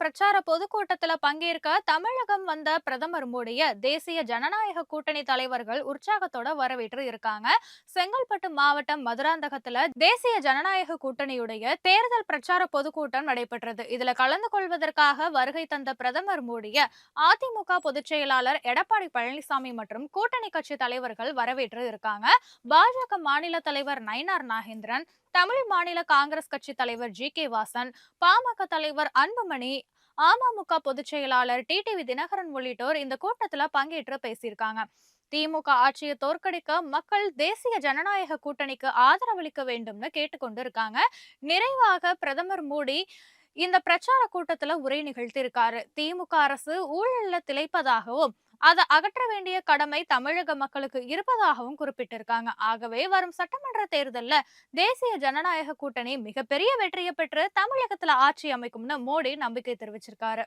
பிரச்சார பொதுக்கூட்டத்துல பங்கேற்க தமிழகம் வந்த பிரதமர் மோடிய தேசிய ஜனநாயக கூட்டணி தலைவர்கள் உற்சாகத்தோட வரவேற்று இருக்காங்க. செங்கல்பட்டு மாவட்டம் மதுராந்தகத்துல தேசிய ஜனநாயக கூட்டணியுடைய தேர்தல் பிரச்சார பொதுக்கூட்டம் நடைபெற்றது. இதுல கலந்து கொள்வதற்காக வருகை தந்த பிரதமர் மோடிய அதிமுக பொதுச் செயலாளர் எடப்பாடி பழனிசாமி மற்றும் கூட்டணி கட்சி தலைவர்கள் வரவேற்று இருக்காங்க. பாஜக மாநில தலைவர் நயினார் நாகேந்திரன், தமிழ் மாநில காங்கிரஸ் கட்சி தலைவர் ஜி.கே. வாசன், பாமக தலைவர் அன்புமணி, அமமுக பொதுச் செயலாளர் டிடிவி தினகரன் உள்ளிட்டோர் இந்த கூட்டத்துல பங்கேற்று பேசியிருக்காங்க. திமுக ஆட்சியை தோற்கடிக்க மக்கள் தேசிய ஜனநாயக கூட்டணிக்கு ஆதரவளிக்க வேண்டும்னு கேட்டுக்கொண்டு இருக்காங்க. நிறைவாக பிரதமர் மோடி இந்த பிரச்சார கூட்டத்துல உரை நிகழ்த்தியிருக்காரு. திமுக அரசு ஊழல்ல திளைப்பதாகவும் அதை அகற்ற வேண்டிய கடமை தமிழக மக்களுக்கு இருப்பதாகவும் குறிப்பிட்டிருக்காங்க. ஆகவே வரும் சட்டமன்ற தேர்தல்ல தேசிய ஜனநாயக கூட்டணி மிகப்பெரிய வெற்றியை பெற்று தமிழகத்துல ஆட்சி அமைக்கும்னு மோடி நம்பிக்கை தெரிவிச்சிருக்காரு.